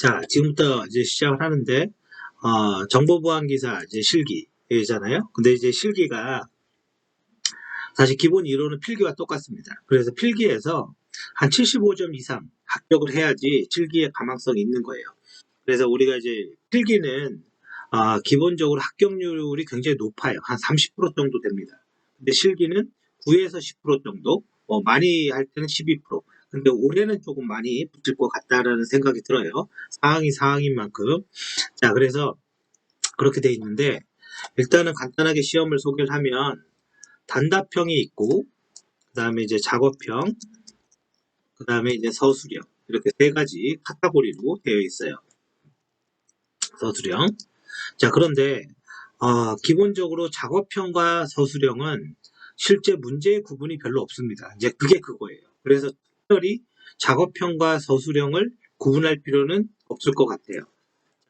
자, 지금부터 이제 시작을 하는데, 정보보안기사 이제 실기잖아요. 근데 이제 실기가 사실 기본 이론은 필기와 똑같습니다. 그래서 필기에서 한 75점 이상 합격을 해야지 실기에 가망성이 있는 거예요. 그래서 우리가 이제 필기는 기본적으로 합격률이 굉장히 높아요. 한 30% 정도 됩니다. 근데 실기는 9에서 10% 정도, 많이 할 때는 12%. 근데 올해는 조금 많이 붙을 것 같다라는 생각이 들어요. 상황인 만큼. 자, 그래서 그렇게 돼 있는데, 일단은 간단하게 시험을 소개를 하면, 단답형이 있고, 그 다음에 이제 작업형, 그 다음에 이제 서술형. 이렇게 세 가지 카테고리로 되어 있어요. 서술형. 자, 그런데 기본적으로 작업형과 서술형은 실제 문제의 구분이 별로 없습니다. 이제 그게 그거예요. 그래서 특별히 작업형과 서술형을 구분할 필요는 없을 것 같아요.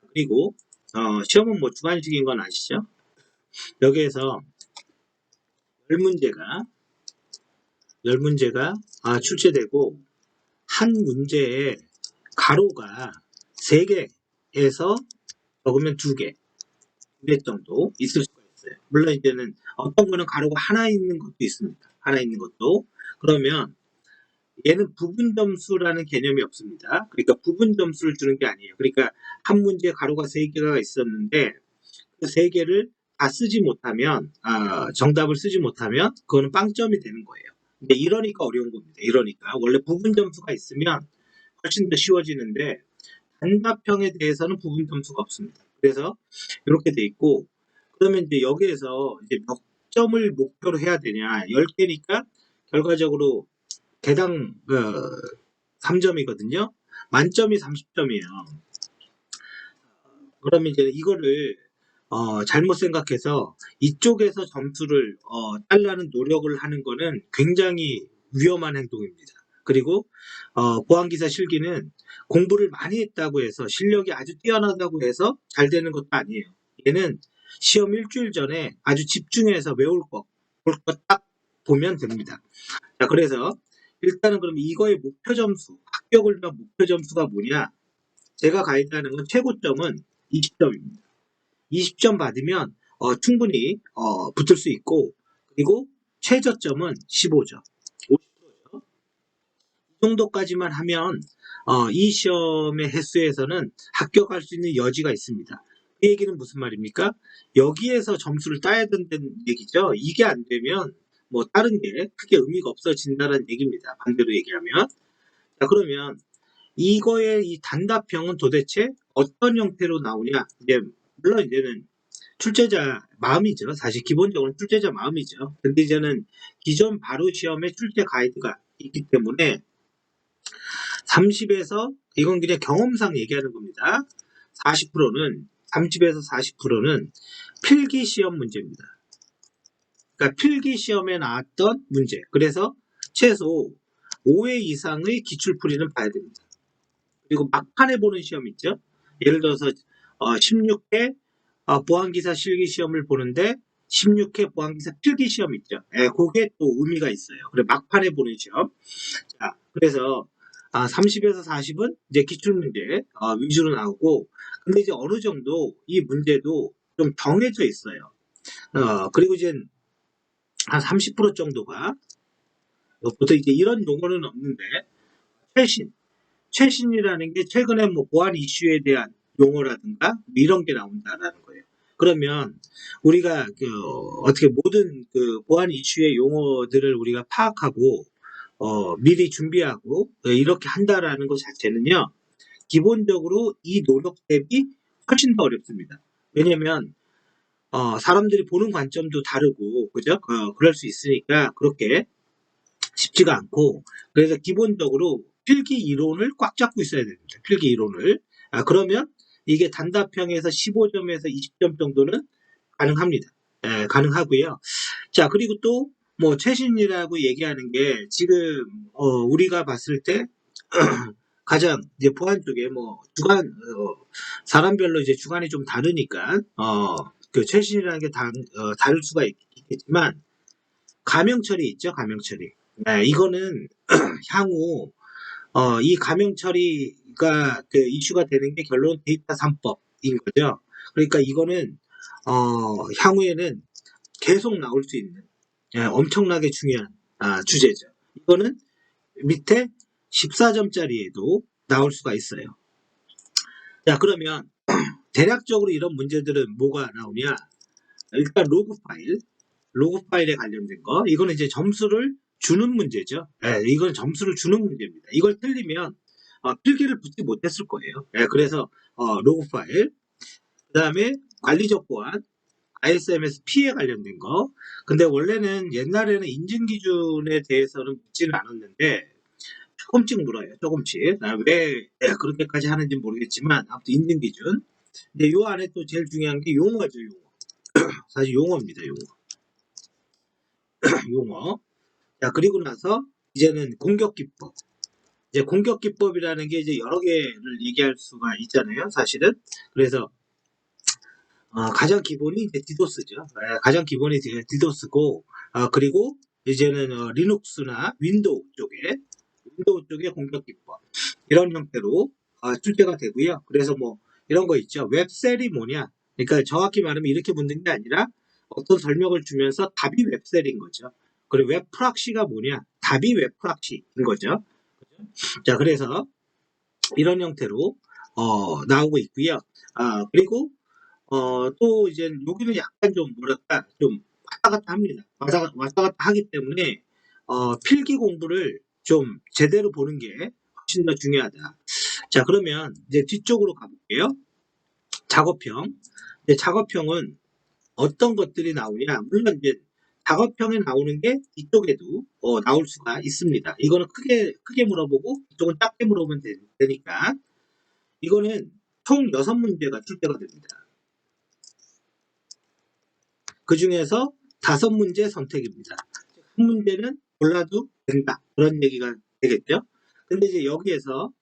그리고 시험은 뭐 주관식인 건 아시죠? 여기에서 열 문제가 출제되고 한 문제에 가로가 3개에서 적으면 2개 정도 있을 수가 있어요. 물론 이제는 어떤 거는 가로가 하나 있는 것도 있습니다. 하나 있는 것도. 그러면 얘는 부분 점수라는 개념이 없습니다. 그러니까 부분 점수를 주는 게 아니에요. 그러니까 한 문제에 가로가 3개가 있었는데 그 3개를 다 쓰지 못하면, 정답을 쓰지 못하면 그거는 빵점이 되는 거예요. 근데 이러니까 어려운 겁니다. 이러니까 원래 부분 점수가 있으면 훨씬 더 쉬워지는데 단답형에 대해서는 부분 점수가 없습니다. 그래서 이렇게 돼 있고, 그러면 이제 여기에서 이제 몇 점을 목표로 해야 되냐? 10개니까 결과적으로 개당 3점이거든요. 만점이 30점이에요. 그러면 이제 이거를 잘못 생각해서 이쪽에서 점수를 딸라는 노력을 하는 거는 굉장히 위험한 행동입니다. 그리고 보안기사 실기는 공부를 많이 했다고 해서 실력이 아주 뛰어나다고 해서 잘 되는 것도 아니에요. 얘는 시험 일주일 전에 아주 집중해서 외울 거, 볼 거 딱 보면 됩니다. 자, 그래서 일단은 그럼 이거의 목표 점수, 합격을 위한 목표 점수가 뭐냐? 제가 가이드하는 건 최고점은 20점입니다. 20점 받으면 충분히 붙을 수 있고, 그리고 최저점은 15점, 50%죠. 이 정도까지만 하면 이 시험의 횟수에서는 합격할 수 있는 여지가 있습니다. 그 얘기는 무슨 말입니까? 여기에서 점수를 따야 된다는 얘기죠. 이게 안 되면 뭐 다른 게 크게 의미가 없어진다는 얘기입니다. 반대로 얘기하면. 자, 그러면 이거의 이 단답형은 도대체 어떤 형태로 나오냐? 이제 물론 이제는 출제자 마음이죠. 사실 기본적으로 출제자 마음이죠. 근데 이제는 기존 바로 시험의 출제 가이드가 있기 때문에 30에서 이건 그냥 경험상 얘기하는 겁니다. 40%는 30에서 40%는 필기 시험 문제입니다. 그러니까 필기 시험에 나왔던 문제. 그래서 최소 5회 이상의 기출풀이는 봐야 됩니다. 그리고 막판에 보는 시험 있죠. 예를 들어서 16회 보안기사 실기시험을 보는데 16회 보안기사 필기시험 있죠. 그게 또 의미가 있어요. 그래 막판에 보는 시험. 자, 그래서 30에서 40은 이제 기출문제 위주로 나오고, 근데 이제 어느 정도 이 문제도 좀 정해져 있어요. 그리고 이제 한 30% 정도가 보통 이제 이런 용어는 없는데 최신이라는 게 최근에 뭐 보안 이슈에 대한 용어라든가 뭐 이런 게 나온다라는 거예요. 그러면 우리가 어떻게 모든 그 보안 이슈의 용어들을 우리가 파악하고 미리 준비하고 이렇게 한다라는 것 자체는요, 기본적으로 이 노력 대비 훨씬 더 어렵습니다. 왜냐면 사람들이 보는 관점도 다르고 그죠? 그럴 수 있으니까 그렇게 쉽지가 않고, 그래서 기본적으로 필기 이론을 꽉 잡고 있어야 됩니다. 필기 이론을. 그러면 이게 단답형에서 15점에서 20점 정도는 가능합니다. 가능하고요. 자, 그리고 또 뭐 최신이라고 얘기하는 게 지금 우리가 봤을 때 가장 이제 보안 쪽에 뭐 주관 사람별로 이제 주관이 좀 다르니까 그 최신이라는 게 다를 수가 있겠지만, 가명 처리 있죠, 가명 처리. 이거는 향후 이 가명 처리 그러니까 그 이슈가 되는 게 결론 데이터 3법인 거죠. 그러니까 이거는 향후에는 계속 나올 수 있는 엄청나게 중요한 주제죠. 이거는 밑에 14점짜리에도 나올 수가 있어요. 자, 그러면 대략적으로 이런 문제들은 뭐가 나오냐? 일단 로그 파일에 관련된 거. 이거는 이제 점수를 주는 문제죠. 이건 점수를 주는 문제입니다. 이걸 틀리면 필기를 붙지 못했을 거예요. 그래서 로그 파일. 그 다음에 관리적 보안, ISMS-P에 관련된 거. 근데 원래는 옛날에는 인증 기준에 대해서는 묻지는 않았는데 조금씩 물어요. 조금씩. 왜 그렇게까지 하는지 모르겠지만 아무튼 인증 기준. 근데 요 안에 또 제일 중요한 게 용어죠. 용어. 사실 용어입니다. 용어. 자, 그리고 나서 이제는 공격 기법. 이제 공격 기법이라는 게 이제 여러 개를 얘기할 수가 있잖아요. 사실은. 그래서 가장 기본이 이제 디도스죠. 가장 기본이 이제 디도스고, 그리고 이제는 리눅스나 윈도우 쪽에 공격 기법 이런 형태로 출제가 되고요. 그래서 뭐 이런 거 있죠. 웹셀이 뭐냐? 그러니까 정확히 말하면 이렇게 묻는 게 아니라 어떤 설명을 주면서 답이 웹셀인 거죠. 그리고 웹 프락시가 뭐냐? 답이 웹 프락시인 거죠. 자, 그래서 이런 형태로 나오고 있고요. 그리고 또 이제 여기는 약간 좀 뭐랄까 좀 왔다 갔다 합니다. 왔다 갔다 하기 때문에 필기 공부를 좀 제대로 보는 게 훨씬 더 중요하다. 자, 그러면 이제 뒤쪽으로 가볼게요. 작업형. 작업형은 어떤 것들이 나오냐? 물론 이제 작업형에 나오는 게 이쪽에도 나올 수가 있습니다. 이거는 크게 물어보고 이쪽은 작게 물어보면 되니까 이거는 총 6문제가 출제가 됩니다. 그 중에서 5문제 선택입니다. 한 문제는 골라도 된다. 그런 얘기가 되겠죠. 근데 이제 여기에서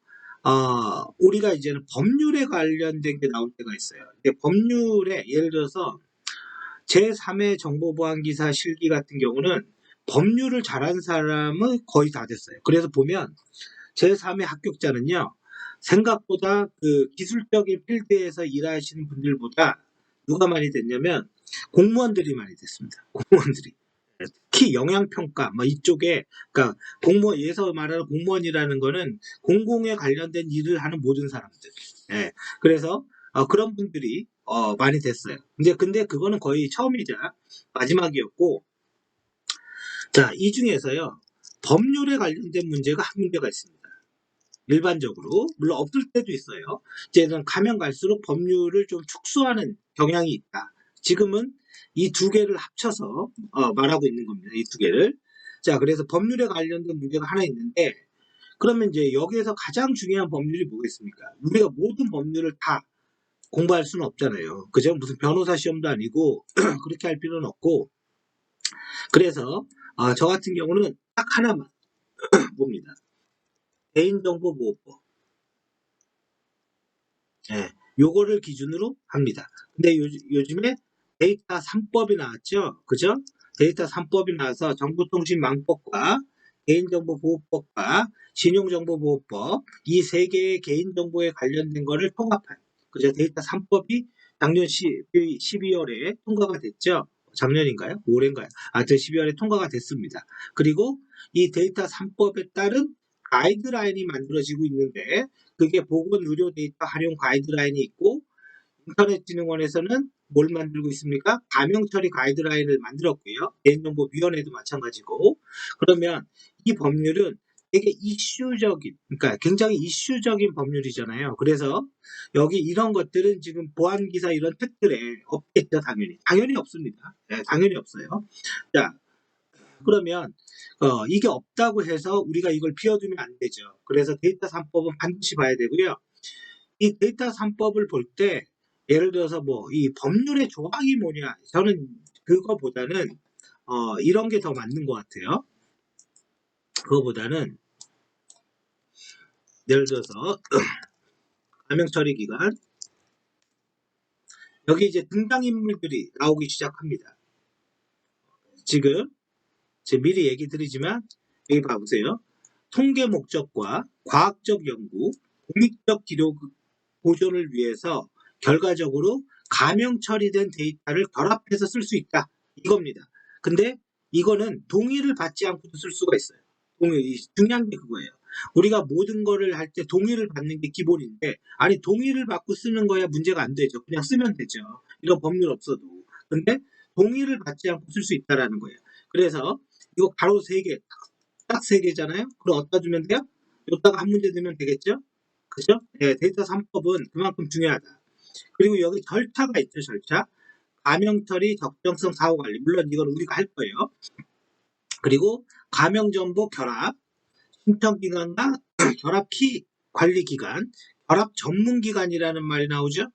우리가 이제는 법률에 관련된 게 나올 때가 있어요. 근데 법률에 예를 들어서 제3회 정보보안기사 실기 같은 경우는 법률을 잘하는 사람은 거의 다 됐어요. 그래서 보면 제3회 합격자는요, 생각보다 그 기술적인 필드에서 일하시는 분들보다 누가 많이 됐냐면 공무원들이 많이 됐습니다. 공무원들이. 특히 영양평가, 뭐 이쪽에, 그러니까 예서 말하는 공무원이라는 거는 공공에 관련된 일을 하는 모든 사람들. 그래서 그런 분들이 많이 됐어요. 근데 그거는 거의 처음이자 마지막이었고, 자, 이 중에서요, 법률에 관련된 문제가 한 문제가 있습니다. 일반적으로. 물론 없을 때도 있어요. 이제는 가면 갈수록 법률을 좀 축소하는 경향이 있다. 지금은 이 두 개를 합쳐서 말하고 있는 겁니다. 이 두 개를. 자, 그래서 법률에 관련된 문제가 하나 있는데, 그러면 이제 여기에서 가장 중요한 법률이 뭐겠습니까? 우리가 모든 법률을 다 공부할 수는 없잖아요. 그죠? 무슨 변호사 시험도 아니고 그렇게 할 필요는 없고, 그래서 저 같은 경우는 딱 하나만 봅니다. 개인정보보호법. 요거를 기준으로 합니다. 근데 요즘에 데이터 3법이 나왔죠. 그죠? 데이터 3법이 나와서 정보통신망법과 개인정보보호법과 신용정보보호법 이 세 개의 개인정보에 관련된 거를 통합한 그죠? 데이터 3법이 작년 12월에 통과가 됐죠. 작년인가요? 올해인가요? 하여튼 12월에 통과가 됐습니다. 그리고 이 데이터 3법에 따른 가이드라인이 만들어지고 있는데 그게 보건의료 데이터 활용 가이드라인이 있고 인터넷진흥원에서는 뭘 만들고 있습니까? 가명처리 가이드라인을 만들었고요. 개인정보위원회도 마찬가지고 그러면 이 법률은 되게 이슈적인 그러니까 굉장히 이슈적인 법률이잖아요. 그래서 여기 이런 것들은 지금 보안기사 이런 특들에 없겠죠. 당연히 없습니다. 당연히 없어요. 자, 그러면 이게 없다고 해서 우리가 이걸 비워두면 안 되죠. 그래서 데이터 3법은 반드시 봐야 되고요. 이 데이터 3법을 볼 때 예를 들어서 뭐 이 법률의 조항이 뭐냐 저는 그거보다는 이런 게 더 맞는 것 같아요. 그거보다는 예를 들어서 가명처리 기간 여기 이제 등장인물들이 나오기 시작합니다. 지금 제가 미리 얘기 드리지만 여기 봐보세요. 통계 목적과 과학적 연구, 공익적 기록 보존을 위해서 결과적으로 가명 처리된 데이터를 결합해서 쓸 수 있다. 이겁니다. 근데 이거는 동의를 받지 않고도 쓸 수가 있어요. 중요한 게 그거예요. 우리가 모든 거를 할 때 동의를 받는 게 기본인데, 아니 동의를 받고 쓰는 거야 문제가 안 되죠. 그냥 쓰면 되죠. 이런 법률 없어도. 근데 동의를 받지 않고 쓸 수 있다라는 거예요. 그래서 이거 가로 3개, 딱 3개잖아요. 그럼 어디다 주면 돼요? 여기다가 한 문제 넣으면 되겠죠? 그죠? 네, 데이터 3법은 그만큼 중요하다. 그리고 여기 절차가 있죠, 절차. 가명 처리, 적정성, 사후 관리. 물론 이건 우리가 할 거예요. 그리고 가명 정보 결합, 신청 기관과 결합 키 관리 기관, 결합 전문 기관이라는 말이 나오죠.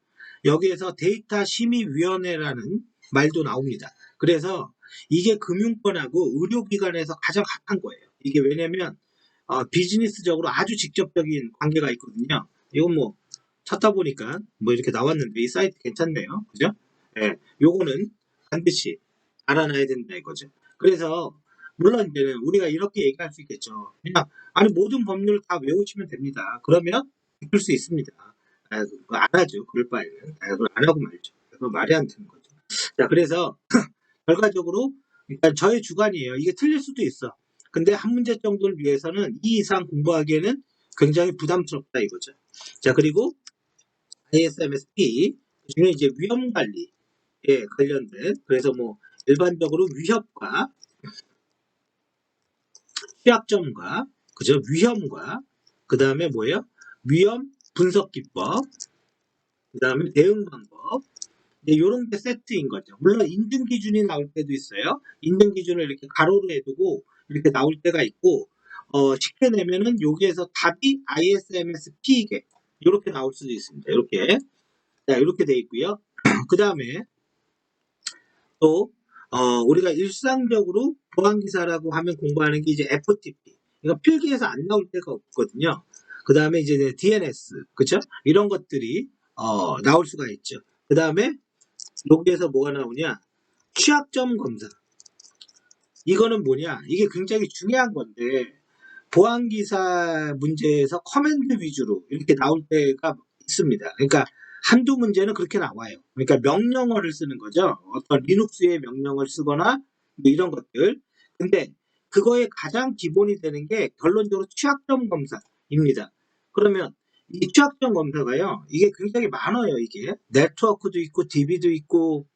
여기에서 데이터 심의위원회라는 말도 나옵니다. 그래서 이게 금융권하고 의료기관에서 가장 핫한 거예요. 이게 왜냐면 비즈니스적으로 아주 직접적인 관계가 있거든요. 이건 뭐 찾다 보니까 뭐 이렇게 나왔는데 이 사이트 괜찮네요. 그죠? 예, 요거는 반드시 알아놔야 된다 이거죠. 그래서 물론 이제는 우리가 이렇게 얘기할 수 있겠죠. 그냥 아니 모든 법률을 다 외우시면 됩니다. 그러면 바꿀 수 있습니다. 그거 안 하죠. 그럴 바에는 그걸 안 하고 말죠. 그거 말이 안 되는 거죠. 자, 그래서 결과적으로 일단 저의 주관이에요. 이게 틀릴 수도 있어. 근데 한 문제 정도를 위해서는 이 이상 공부하기에는 굉장히 부담스럽다 이거죠. 자, 그리고 ISMS-P 중에 이제 위험 관리에 관련된, 그래서 뭐 일반적으로 위협과 취약점과 그죠, 위험과 그 다음에 뭐예요? 위험 분석 기법, 그 다음에 대응 방법, 이런 게 세트인 거죠. 물론 인증 기준이 나올 때도 있어요. 인증 기준을 이렇게 가로로 해두고 이렇게 나올 때가 있고, 쉽게 내면은 여기에서 답이 ISMS-P게 이렇게 나올 수도 있습니다. 이렇게. 자, 이렇게 돼 있고요. 그 다음에 또 우리가 일상적으로 보안기사라고 하면 공부하는 게 이제 FTP. 이거 필기에서 안 나올 때가 없거든요. 그 다음에 이제 DNS, 그쵸? 이런 것들이 나올 수가 있죠. 그 다음에 여기에서 뭐가 나오냐? 취약점 검사. 이거는 뭐냐? 이게 굉장히 중요한 건데 보안기사 문제에서 커맨드 위주로 이렇게 나올 때가 있습니다. 그러니까 한두 문제는 그렇게 나와요. 그러니까 명령어를 쓰는 거죠. 어떤 리눅스의 명령을 쓰거나 뭐 이런 것들. 근데 그거의 가장 기본이 되는 게 결론적으로 취약점 검사입니다. 그러면 이 취약점 검사가요, 이게 굉장히 많아요. 이게 네트워크도 있고 DB도 있고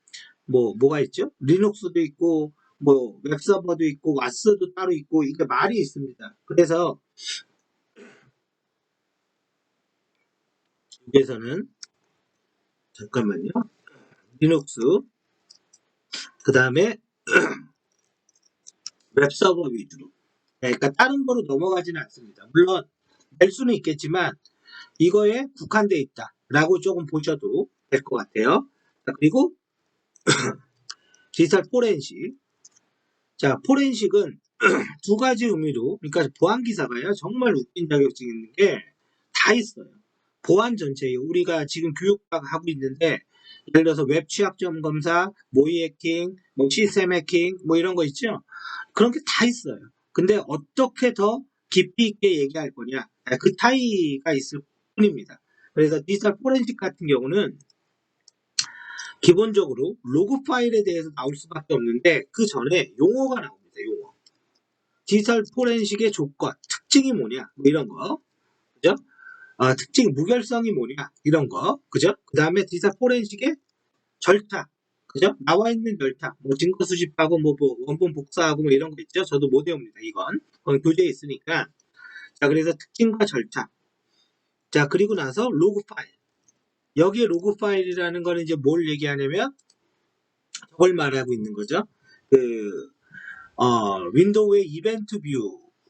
뭐가 있죠? 리눅스도 있고 뭐 웹서버도 있고 와스도 따로 있고 이게 말이 있습니다. 그래서 여기에서는 잠깐만요. 리눅스 그 다음에 웹서버 위주로. 그러니까 다른 거로 넘어가지는 않습니다. 물론 낼 수는 있겠지만 이거에 국한되어 있다라고 조금 보셔도 될 것 같아요. 자, 그리고 디지털 포렌식. 자, 포렌식은 두 가지 의미로, 그러니까 보안 기사가요 정말 웃긴 자격증 있는 게 다 있어요. 보안 전체에 우리가 지금 교육하고 있는데 예를 들어서 웹 취약점 검사, 모의 해킹, 뭐 시스템 해킹, 뭐 이런 거 있죠. 그런 게 다 있어요. 근데 어떻게 더 깊이 있게 얘기할 거냐, 그 차이가 있을 뿐입니다. 그래서 디지털 포렌식 같은 경우는 기본적으로 로그 파일에 대해서 나올 수밖에 없는데 그 전에 용어가 나옵니다. 용어. 디지털 포렌식의 조건, 특징이 뭐냐, 뭐 이런 거, 그죠? 특징, 무결성이 뭐냐, 이런 거, 그죠? 그 다음에 디지털 포렌식의 절차, 그죠? 나와 있는 절차, 뭐 증거 수집하고 뭐 원본 복사하고 뭐 이런 거 있죠? 저도 못 외웁니다. 이건 교재에 있으니까. 자, 그래서 특징과 절차. 자, 그리고 나서 로그 파일. 여기에 로그 파일이라는 거는 이제 뭘 얘기하냐면 저걸 말하고 있는 거죠. 윈도우의 이벤트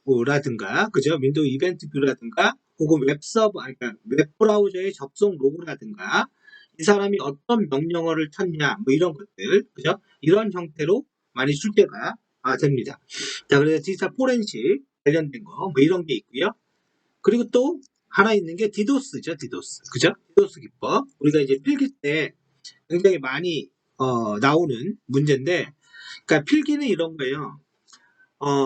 뷰라든가, 그죠? 윈도우 이벤트 뷰라든가, 혹은 웹서버, 그러니까 웹브라우저의 접속 로그라든가, 이 사람이 어떤 명령어를 쳤냐, 뭐 이런 것들, 그죠? 이런 형태로 많이 출제가 됩니다. 자, 그래서 디지털 포렌식 관련된 거, 뭐 이런 게 있고요. 그리고 또 하나 있는 게 디도스죠, 디도스. 그죠? 디도스 기법. 우리가 이제 필기 때 굉장히 많이 나오는 문제인데, 그러니까 필기는 이런 거예요.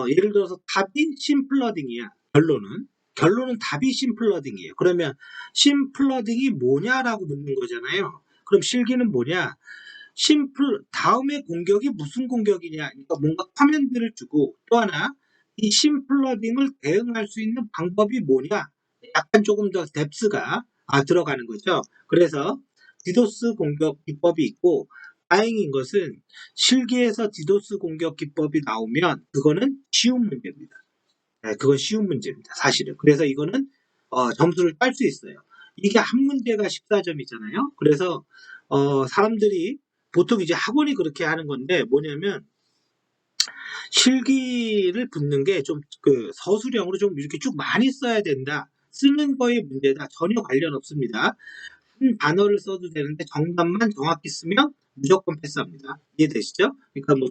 예를 들어서 답이 심플러딩이야. 결론은. 결론은 답이 심플러딩이에요. 그러면 심플러딩이 뭐냐라고 묻는 거잖아요. 그럼 실기는 뭐냐? 다음에 공격이 무슨 공격이냐? 그러니까 뭔가 커맨드를 주고 또 하나 이 심플러딩을 대응할 수 있는 방법이 뭐냐? 약간 조금 더 뎁스가 들어가는 거죠. 그래서 디도스 공격 기법이 있고 다행인 것은 실기에서 디도스 공격 기법이 나오면 그거는 쉬운 문제입니다. 네, 그건 쉬운 문제입니다. 사실은. 그래서 이거는 점수를 딸 수 있어요. 이게 한 문제가 14점이잖아요. 그래서 사람들이 보통 이제 학원이 그렇게 하는 건데 뭐냐면 실기를 붙는 게 좀 그 서술형으로 좀 이렇게 쭉 많이 써야 된다. 쓰는 거에 문제다. 전혀 관련 없습니다. 한 단어를 써도 되는데 정답만 정확히 쓰면 무조건 패스합니다. 이해되시죠? 그러니까 뭐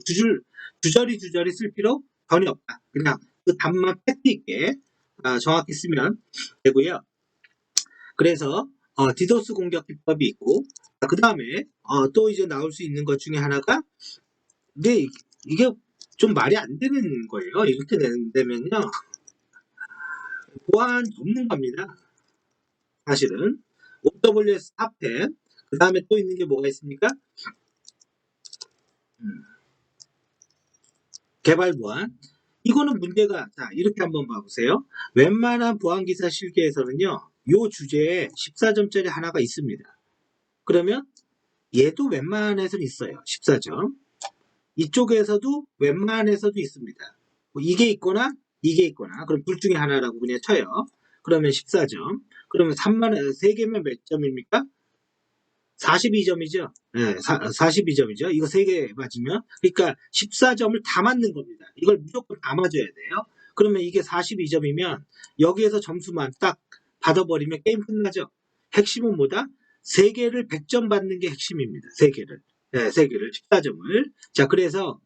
주저리 쓸 필요 전혀 없다. 그냥 그 답만 팩트 있게 정확히 쓰면 되고요. 그래서 디도스 공격 기법이 있고 그 다음에 또 이제 나올 수 있는 것 중에 하나가 근데 이게 좀 말이 안 되는 거예요. 이렇게 되면요. 보안 전문가입니다. 사실은 OWS 탑10 그 다음에 또 있는 게 뭐가 있습니까? 개발 보안 이거는 문제가 자 이렇게 한번 봐보세요. 웬만한 보안 기사 실기에서는요. 요 주제에 14점짜리 하나가 있습니다. 그러면 얘도 웬만해서는 있어요. 14점. 이쪽에서도 웬만해서도 있습니다. 뭐 이게 있거나 이게 있거나 그럼 둘 중에 하나라고 그냥 쳐요. 그러면 14점. 그러면 3개면 몇 점입니까? 42점이죠. 네, 42점이죠. 이거 3개 맞으면. 그러니까 14점을 다 맞는 겁니다. 이걸 무조건 다 맞아야 돼요. 그러면 이게 42점이면 여기에서 점수만 딱 받아버리면 게임 끝나죠. 핵심은 뭐다? 3개를 100점 받는 게 핵심입니다. 3개를. 네, 3개를 14점을. 자, 그래서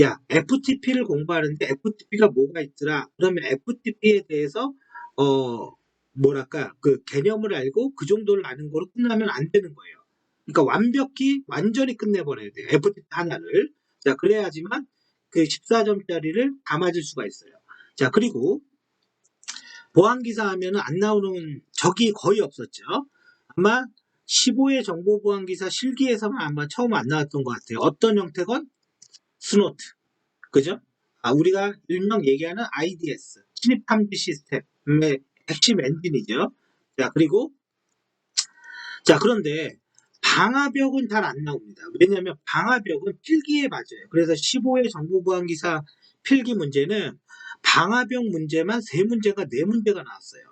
야, FTP를 공부하는데 FTP가 뭐가 있더라? 그러면 FTP에 대해서 뭐랄까 그 개념을 알고 그 정도를 아는 거로 끝나면 안 되는 거예요. 그러니까 완전히 끝내버려야 돼요. FTP 하나를. 자, 그래야지만 그 14점짜리를 다 맞을 수가 있어요. 자, 그리고 보안기사 하면은 안 나오는 적이 거의 없었죠. 아마 15회 정보보안기사 실기에서만 아마 처음 안 나왔던 것 같아요. 어떤 형태건 스노트. 그죠? 우리가 일명 얘기하는 IDS, 침입탐지 시스템의 핵심 엔진이죠. 자, 그리고, 자, 그런데 방화벽은 잘 안 나옵니다. 왜냐하면 방화벽은 필기에 맞아요. 그래서 15회 정보보안기사 필기 문제는 방화벽 문제만 3문제가 4문제가 나왔어요.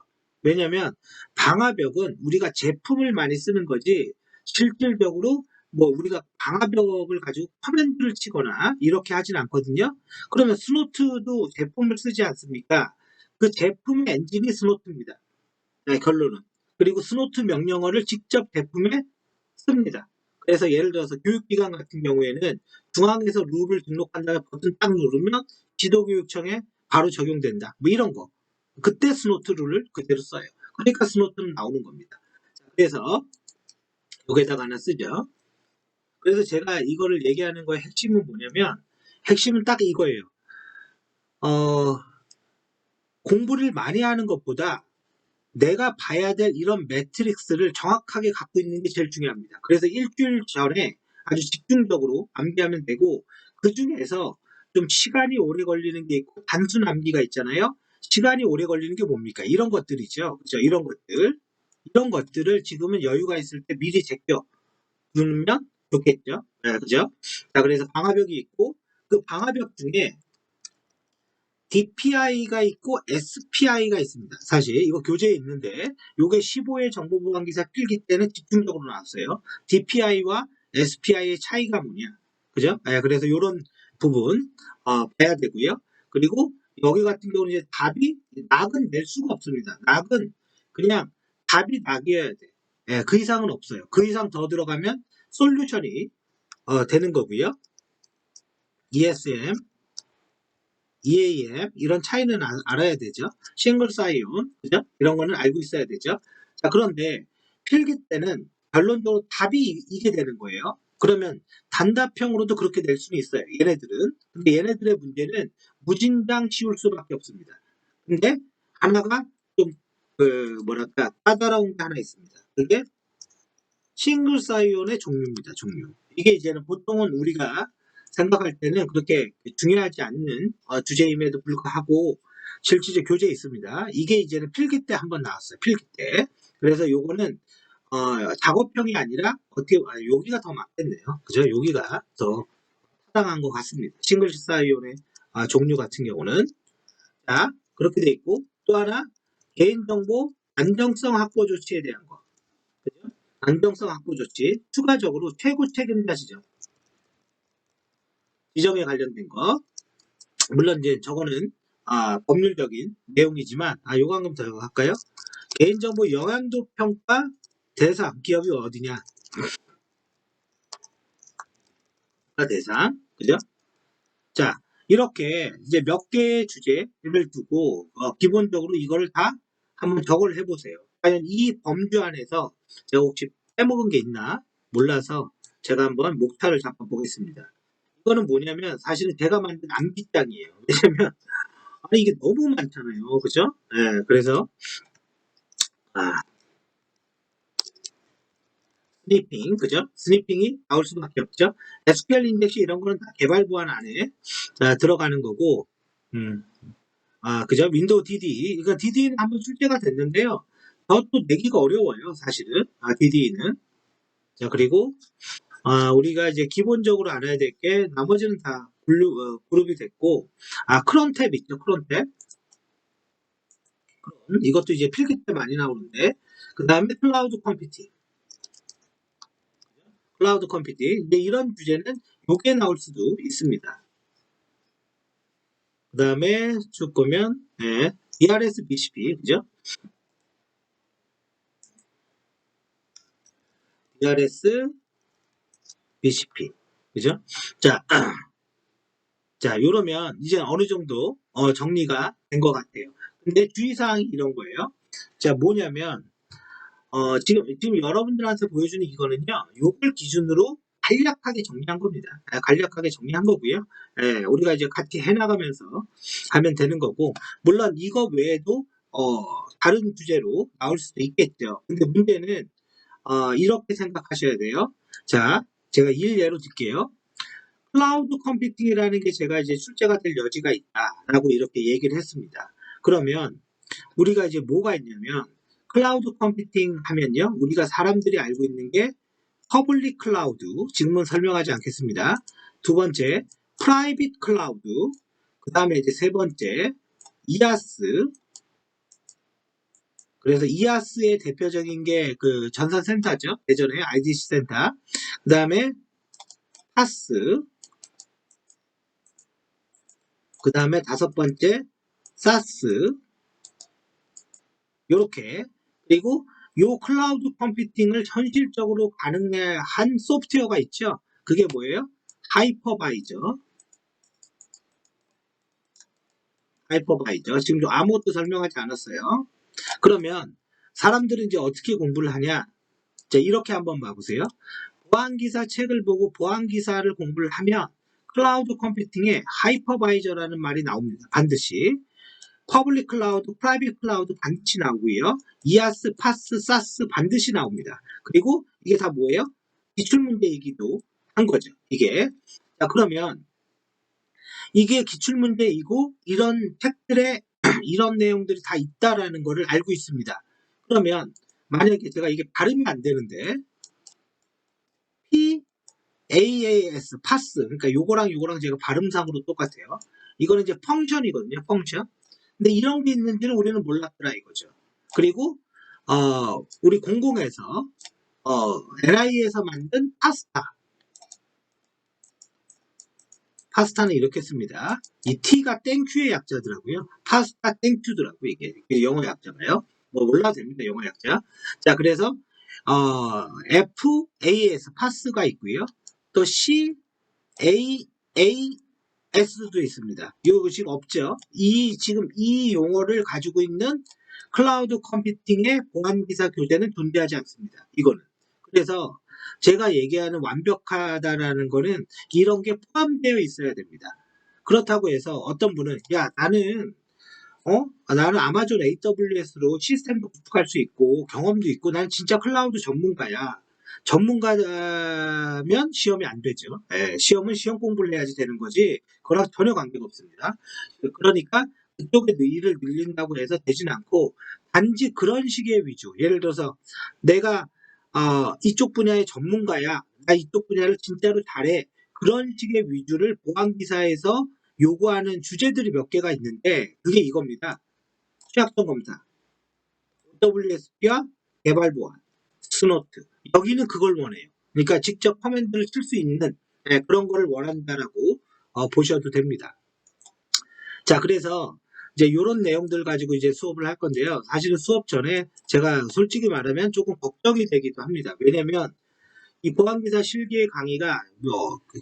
왜냐하면 방화벽은 우리가 제품을 많이 쓰는 거지 실질적으로 뭐 우리가 방화벽을 가지고 커맨드를 치거나 이렇게 하진 않거든요. 그러면 스노트도 제품을 쓰지 않습니까? 그 제품의 엔진이 스노트입니다. 네, 결론은. 그리고 스노트 명령어를 직접 제품에 씁니다. 그래서 예를 들어서 교육기관 같은 경우에는 중앙에서 룰을 등록한 다음에 버튼 딱 누르면 지도교육청에 바로 적용된다. 뭐 이런 거. 그때 스노트 룰을 그대로 써요. 그러니까 스노트는 나오는 겁니다. 그래서 여기에다가 하나 쓰죠. 그래서 제가 이거를 얘기하는 거의 핵심은 뭐냐면 핵심은 딱 이거예요. 공부를 많이 하는 것보다 내가 봐야 될 이런 매트릭스를 정확하게 갖고 있는 게 제일 중요합니다. 그래서 일주일 전에 아주 집중적으로 암기하면 되고 그 중에서 좀 시간이 오래 걸리는 게 있고 단순 암기가 있잖아요. 시간이 오래 걸리는 게 뭡니까? 이런 것들이죠. 그죠? 이런 것들. 이런 것들을 지금은 여유가 있을 때 미리 제껴 두면 좋겠죠. 네, 그죠? 자, 그래서 방화벽이 있고 그 방화벽 중에 DPI가 있고 SPI가 있습니다. 사실 이거 교재에 있는데 이게 15회 정보보안기사 필기 때는 집중적으로 나왔어요. DPI와 SPI의 차이가 뭐냐, 그죠? 그래서 이런 부분 봐야 되고요. 그리고 여기 같은 경우는 이제 답이 낙은 낼 수가 없습니다. 낙은 그냥 답이 낙이어야 돼. 그 이상은 없어요. 그 이상 더 들어가면 솔루션이 되는 거고요. ESM EAM 이런 차이는 알아야 되죠. 싱글 사이온 그죠? 이런 거는 알고 있어야 되죠. 자, 그런데 필기 때는 결론적으로 답이 이게 되는 거예요. 그러면 단답형으로도 그렇게 낼 수는 있어요. 얘네들은. 근데 얘네들의 문제는 무진장 쉬울 수밖에 없습니다. 근데 하나가 좀 뭐랄까, 까다로운 게 하나 있습니다. 그게 싱글 사이온의 종류입니다. 종류. 이게 이제는 보통은 우리가 생각할 때는 그렇게 중요하지 않는 주제임에도 불구하고 실질적 교재에 있습니다. 이게 이제는 필기 때 한번 나왔어요. 필기 때. 그래서 요거는 작업형이 아니라 어떻게 여기가 더 맞겠네요. 그죠? 여기가 더 타당한 것 같습니다. 싱글 사이온의 종류 같은 경우는 자 그렇게 돼 있고 또 하나 개인정보 안정성 확보 조치에 대한 거. 그죠? 안정성 확보 조치 추가적으로 최고 책임자 지정에 관련된 거. 물론 이제 저거는 법률적인 내용이지만 요거 한 번 더 할까요? 개인정보 영향도 평가 대상 기업이 어디냐? 대상 그죠? 자 이렇게 이제 몇 개의 주제를 두고 기본적으로 이거를 다 한번 적을 해보세요. 과연 이 범주 안에서 제가 혹시 빼먹은 게 있나 몰라서 제가 한번 목타를 잡아보겠습니다. 이거는 뭐냐면 사실은 제가 만든 암기장이에요. 왜냐면 아니 이게 너무 많잖아요. 그죠? 예, 그래서 아, 스니핑, 그죠? 스니핑이 나올 수밖에 없죠. SQL 인덱스 이런 거는 다 개발 보안 안에 들어가는 거고, 그죠? 윈도우 DD, 이거 DD는 한번 출제가 됐는데요. 저도 내기가 어려워요, 사실은. DD는. 자, 그리고 우리가 이제 기본적으로 알아야 될 게 나머지는 다 그룹이 됐고, 크론탭 있죠, 크론탭. 이것도 이제 필기 때 많이 나오는데, 그 다음에 클라우드 컴퓨팅. 클라우드 컴퓨팅. 근데 이런 주제는 요게 나올 수도 있습니다. 그 다음에 쭉 보면, DRS BCP, 그죠? DRS BCP, 그죠? 자, 자, 요러면 이제 어느 정도 정리가 된 것 같아요. 근데 주의사항이 이런 거예요. 자, 뭐냐면, 지금 여러분들한테 보여주는 이거는요, 요걸 기준으로 간략하게 정리한 겁니다. 간략하게 정리한 거고요. 우리가 이제 같이 해나가면서 하면 되는 거고, 물론 이거 외에도, 다른 주제로 나올 수도 있겠죠. 근데 문제는, 이렇게 생각하셔야 돼요. 자, 제가 일례로 들게요. 클라우드 컴퓨팅이라는 게 제가 이제 출제가 될 여지가 있다라고 이렇게 얘기를 했습니다. 그러면 우리가 이제 뭐가 있냐면 클라우드 컴퓨팅 하면요. 우리가 사람들이 알고 있는 게 퍼블릭 클라우드, 지금은 설명하지 않겠습니다. 두 번째, 프라이빗 클라우드, 그 다음에 이제 세 번째, 이아스. 그래서 이아스의 대표적인 게 그 전산센터죠. 예전에 IDC 센터. 그 다음에 파스. 그 다음에 다섯 번째, 사스. 요렇게. 그리고 요 클라우드 컴퓨팅을 현실적으로 가능한 소프트웨어가 있죠. 그게 뭐예요? 하이퍼바이저. 하이퍼바이저. 지금 좀 아무것도 설명하지 않았어요. 그러면 사람들은 이제 어떻게 공부를 하냐? 자, 이렇게 한번 봐보세요. 보안기사 책을 보고 보안기사를 공부를 하면 클라우드 컴퓨팅에 하이퍼바이저라는 말이 나옵니다. 반드시. 퍼블릭 클라우드, 프라이빗 클라우드 반드시 나오고요. 이아스, 파스, 사스 반드시 나옵니다. 그리고 이게 다 뭐예요? 기출문제이기도 한 거죠. 이게. 자, 그러면 이게 기출문제이고 이런 책들에 이런 내용들이 다 있다라는 거를 알고 있습니다. 그러면 만약에 제가 이게 발음이 안 되는데 PAAS, 파스 그러니까 요거랑 제가 발음상으로 똑같아요. 이거는 이제 펑션이거든요. 펑션. 근데 이런 게 있는지는 우리는 몰랐더라 이거죠. 그리고 우리 공공에서 NI에서 만든 파스타는 이렇게 씁니다. 이 T가 땡큐의 약자더라고요. 파스타 땡큐더라고요. 이게 영어 약자가요. 뭐 몰라도 됩니다. 영어 약자. 자, 그래서 FAS 파스가 있고요. 또 CAAS도 있습니다. 이거 지금 없죠. 지금 이 용어를 가지고 있는 클라우드 컴퓨팅의 보안기사 교재는 존재하지 않습니다. 이거는. 그래서 제가 얘기하는 완벽하다라는 거는 이런 게 포함되어 있어야 됩니다. 그렇다고 해서 어떤 분은 야 나는 나는 아마존 AWS로 시스템도 구축할 수 있고 경험도 있고 난 진짜 클라우드 전문가야. 전문가면 시험이 안 되죠. 예, 시험은 시험 공부를 해야지 되는 거지. 그거랑 전혀 관계가 없습니다. 그러니까 그쪽에 일을 늘린다고 해서 되진 않고 단지 그런 식의 위주. 예를 들어서 내가 이쪽 분야의 전문가야. 나 이쪽 분야를 진짜로 잘해. 그런 식의 위주를 보안 기사에서 요구하는 주제들이 몇 개가 있는데 그게 이겁니다. 취약점 검사, WSP와 개발 보안, 스노트. 여기는 그걸 원해요. 그러니까 직접 커맨드를 칠 수 있는 그런 거를 원한다라고 보셔도 됩니다. 자, 그래서 이제 이런 내용들 가지고 이제 수업을 할 건데요. 사실은 수업 전에 제가 솔직히 말하면 조금 걱정이 되기도 합니다. 왜냐면 이 보안기사 실기의 강의가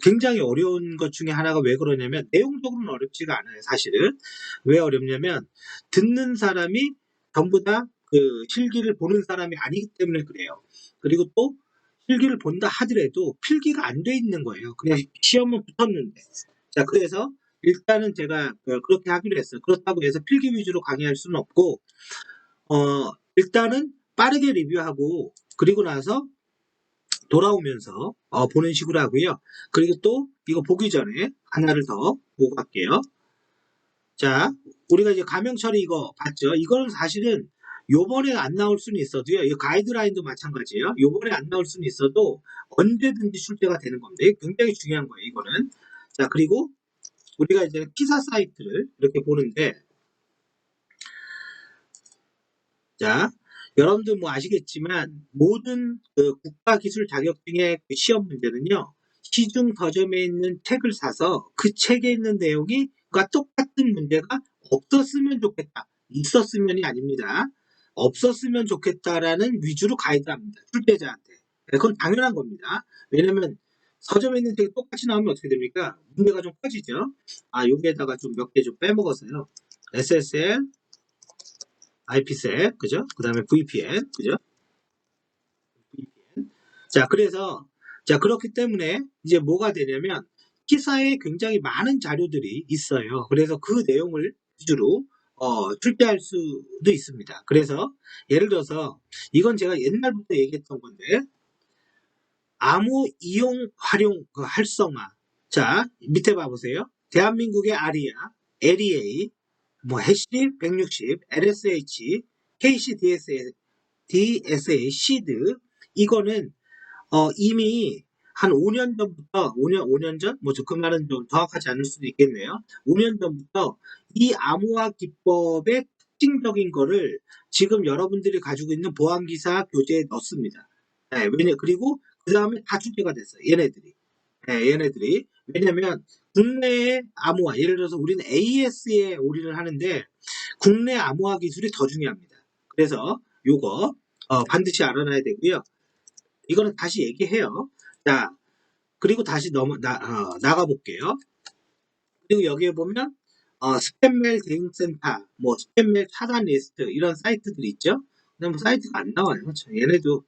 굉장히 어려운 것 중에 하나가 왜 그러냐면 내용적으로는 어렵지가 않아요. 사실은 왜 어렵냐면 듣는 사람이 전부 다 그 실기를 보는 사람이 아니기 때문에 그래요. 그리고 또 실기를 본다 하더라도 필기가 안 돼 있는 거예요. 그냥 시험은 붙었는데. 자, 그래서 일단은 제가 그렇게 하기로 했어요. 그렇다고 해서 필기 위주로 강의할 수는 없고 일단은 빠르게 리뷰하고 그리고 나서 돌아오면서 보는 식으로 하고요. 그리고 또 이거 보기 전에 하나를 더 보고 갈게요. 자, 우리가 이제 가명 처리 이거 봤죠? 이거는 사실은 요번에 안 나올 수는 있어도요. 이 가이드라인도 마찬가지예요. 요번에 안 나올 수는 있어도 언제든지 출제가 되는 겁니다. 이게 굉장히 중요한 거예요. 이거는. 자, 그리고 우리가 이제 기사 사이트를 이렇게 보는데 자, 여러분들 뭐 아시겠지만 모든 그 국가기술 자격증의 그 시험 문제는요. 시중 서점에 있는 책을 사서 그 책에 있는 내용이 과 똑같은 문제가 없었으면 좋겠다. 있었으면이 아닙니다. 없었으면 좋겠다라는 위주로 가이드합니다. 출제자한테. 그건 당연한 겁니다. 왜냐면 서점에 있는 책이 똑같이 나오면 어떻게 됩니까? 문제가 좀 커지죠. 여기에다가 좀 몇 개 좀 빼먹어서요. SSL, IPsec, 그죠? 그 다음에 VPN, 그죠? 자, 그래서, 자, 그렇기 때문에 이제 뭐가 되냐면, 기사에 굉장히 많은 자료들이 있어요. 그래서 그 내용을 위주로, 출제할 수도 있습니다. 그래서, 예를 들어서, 이건 제가 옛날부터 얘기했던 건데, 암호 이용 활용 그 활성화. 자, 밑에 봐보세요. 대한민국의 아리아, LEA, 뭐 해시 160, LSH, KC DSA, 시드 이거는 이미 한 5년 전부터 5년 전? 뭐 그 말은 좀 정확하지 않을 수도 있겠네요. 5년 전부터 이 암호화 기법의 특징적인 거를 지금 여러분들이 가지고 있는 보안기사 교재에 넣습니다. 그리고 그 다음에 다 출제가 됐어요. 얘네들이. 왜냐면 국내의 암호화, 예를 들어서 우리는 AES에 올인을 하는데 국내 암호화 기술이 더 중요합니다. 그래서 요거 반드시 알아놔야 되고요. 이거는 다시 얘기해요. 자, 그리고 다시 나가 볼게요. 그리고 여기에 보면 스팸메일 대응센터, 뭐 스팸메일 차단 리스트 이런 사이트들이 있죠. 근데 뭐 사이트가 안 나와요. 얘네도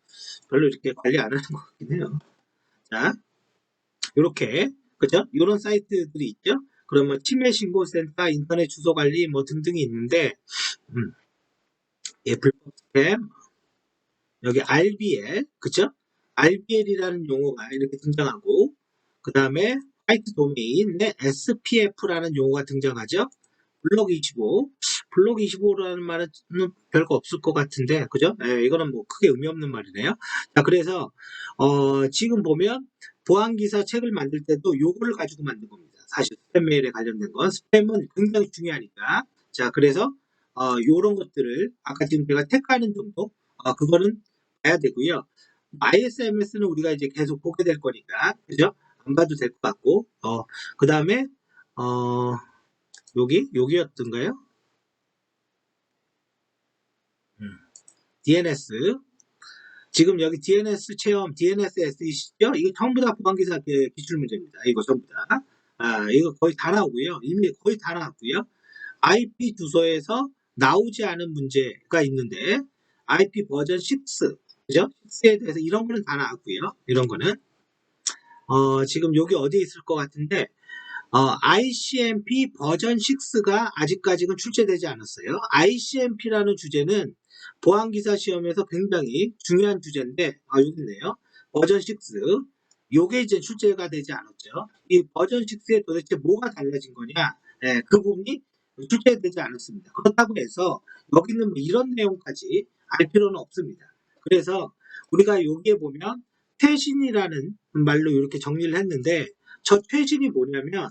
별로 이렇게 관리 안 하는 것 같긴 해요. 자, 요렇게 그죠? 이런 사이트들이 있죠. 그러면 치매 신고센터, 인터넷 주소 관리 뭐 등등이 있는데 불법 스팸 여기 RBL 그죠? RBL이라는 용어가 이렇게 등장하고 그 다음에 화이트 도메인에 SPF라는 용어가 등장하죠. 블록 25라는 말은 별거 없을 것 같은데 그죠? 이거는 뭐 크게 의미 없는 말이네요. 자, 그래서 지금 보면 보안기사 책을 만들 때도 요거를 가지고 만든 겁니다. 사실 스팸 메일에 관련된 건 스팸은 굉장히 중요하니까 자, 그래서 요런 것들을 아까 지금 제가 택하는 정도 그거는 봐야 되고요. ISMS는 우리가 이제 계속 보게 될 거니까 그죠? 안 봐도 될 것 같고 그 다음에 여기였던가요? DNS 지금 여기 DNS 체험 DNS SE시죠? 이거 전부 다 보안기사 기출 문제입니다. 이거 전부 다 이거 거의 다 나오고요. 이미 거의 다 나왔고요. IP 주소에서 나오지 않은 문제가 있는데 IP 버전 6 그죠? 6에 대해서 이런 거는 다 나왔고요. 이런 거는 지금 여기 어디에 있을 것 같은데 ICMP 버전 6가 아직까지는 출제되지 않았어요. ICMP라는 주제는 보안기사 시험에서 굉장히 중요한 주제인데, 여기 있네요. 버전 6. 요게 이제 출제가 되지 않았죠. 이 버전 6에 도대체 뭐가 달라진 거냐? 그 부분이 출제되지 않았습니다. 그렇다고 해서 여기는 뭐 이런 내용까지 알 필요는 없습니다. 그래서 우리가 여기에 보면 최신이라는 말로 이렇게 정리를 했는데, 저 최신이 뭐냐면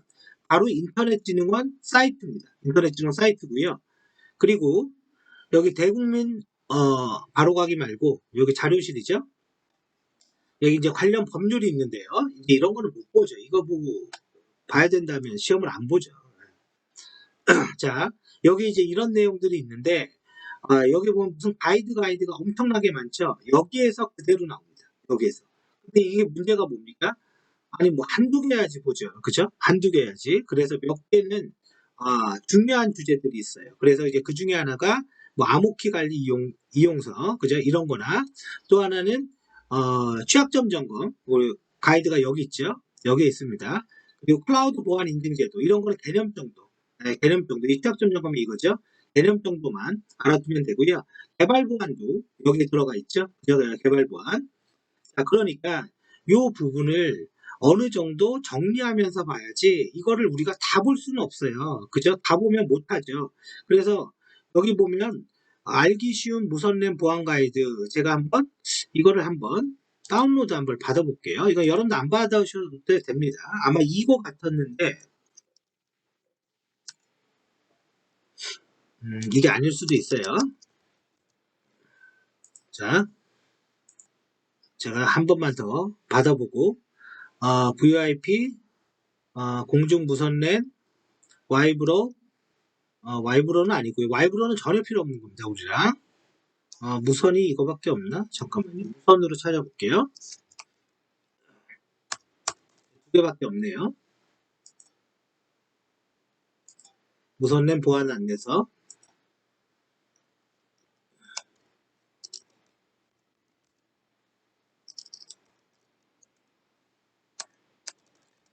바로 인터넷진흥원 사이트입니다. 인터넷진흥원 사이트고요. 그리고 여기 대국민 바로가기 말고 여기 자료실이죠. 여기 이제 관련 법률이 있는데요. 이제 이런 거는 못 보죠. 이거 보고 봐야 된다면 시험을 안 보죠. 자, 여기 이제 이런 내용들이 있는데 여기 보면 무슨 가이드가 엄청나게 많죠. 여기에서 그대로 나옵니다. 여기에서. 근데 이게 문제가 뭡니까? 아니 뭐 한두 개 해야지 보죠. 그죠? 한두 개 해야지. 그래서 몇 개는 중요한 주제들이 있어요. 그래서 이제 그 중에 하나가 뭐 암호키 관리 이용서 그죠? 이런 거나 또 하나는 취약점 점검 가이드가 여기 있죠. 여기에 있습니다. 그리고 클라우드 보안 인증제도 이런 거는 개념 정도. 개념 정도. 이 취약점 점검이 이거죠. 개념 정도만 알아두면 되고요. 개발 보안도 여기에 들어가 있죠. 개발 보안. 자, 그러니까 이 부분을 어느 정도 정리하면서 봐야지 이거를 우리가 다 볼 수는 없어요. 그죠? 다 보면 못하죠. 그래서 여기 보면 알기 쉬운 무선랜 보안 가이드 제가 이거를 한번 다운로드 한번 받아볼게요. 이거 여러분도 안 받아오셔도 됩니다. 아마 이거 같았는데 이게 아닐 수도 있어요. 자, 제가 한 번만 더 받아보고 VoIP 공중무선랜 와이브로는 아니고요. 와이브로는 전혀 필요 없는 겁니다. 우리랑 무선이 이거밖에 없나? 잠깐만요. 무선으로 찾아볼게요. 두 개밖에 없네요. 무선랜 보안 안내서.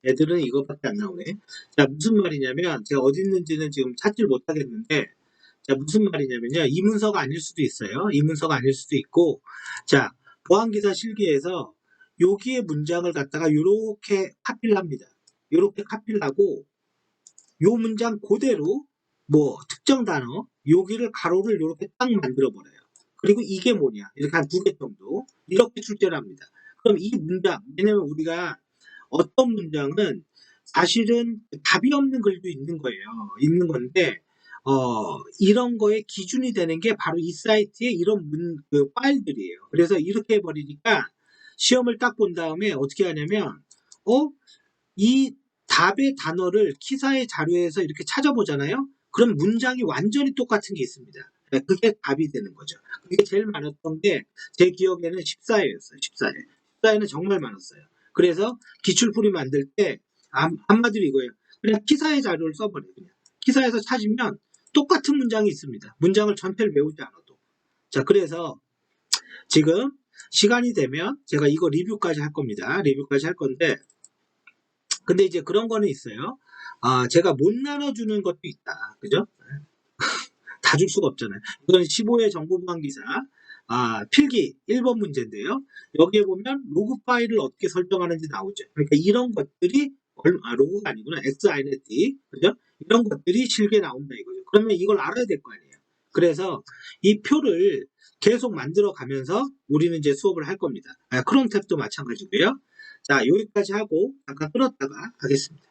애들은 이거밖에 안 나오네. 자, 무슨 말이냐면 제가 어디 있는지는 지금 찾질 못하겠는데, 자, 무슨 말이냐면요. 이 문서가 아닐 수도 있어요. 이 문서가 아닐 수도 있고, 자, 보안기사 실기에서 여기에 문장을 갖다가 이렇게 카피를 합니다. 이렇게 카피를 하고 요 문장 그대로 뭐 특정 단어 여기를 가로를 이렇게 딱 만들어 버려요. 그리고 이게 뭐냐 이렇게 한 두 개 정도 이렇게 출제를 합니다. 그럼 이 문장 왜냐면 우리가 어떤 문장은 사실은 답이 없는 글도 있는 거예요. 있는 건데 이런 거에 기준이 되는 게 바로 이 사이트의 이런 그 파일들이에요. 그래서 이렇게 해버리니까 시험을 딱 본 다음에 어떻게 하냐면 이 답의 단어를 키사의 자료에서 이렇게 찾아보잖아요. 그럼 문장이 완전히 똑같은 게 있습니다. 그게 답이 되는 거죠. 그게 제일 많았던 게 제 기억에는 14회였어요. 14회. 14회는 정말 많았어요. 그래서 기출풀이 만들 때 한마디로 이거예요. 그냥 키사의 자료를 써버려요. 그냥. 키사에서 찾으면 똑같은 문장이 있습니다. 문장을 전체를 외우지 않아도. 자, 그래서 지금 시간이 되면 제가 이거 리뷰까지 할 겁니다. 리뷰까지 할 건데 근데 이제 그런 거는 있어요. 제가 못 나눠주는 것도 있다. 그죠? 다 줄 수가 없잖아요. 이건 15회 정보보안기사 필기 1번 문제인데요. 여기에 보면 로그 파일을 어떻게 설정하는지 나오죠. 그러니까 이런 것들이 로그가 아니구나. XINET 그죠? 이런 것들이 실기에 나온다 이거죠. 그러면 이걸 알아야 될 거 아니에요. 그래서 이 표를 계속 만들어 가면서 우리는 이제 수업을 할 겁니다. 크롬 탭도 마찬가지고요. 자, 여기까지 하고 잠깐 끊었다가 하겠습니다.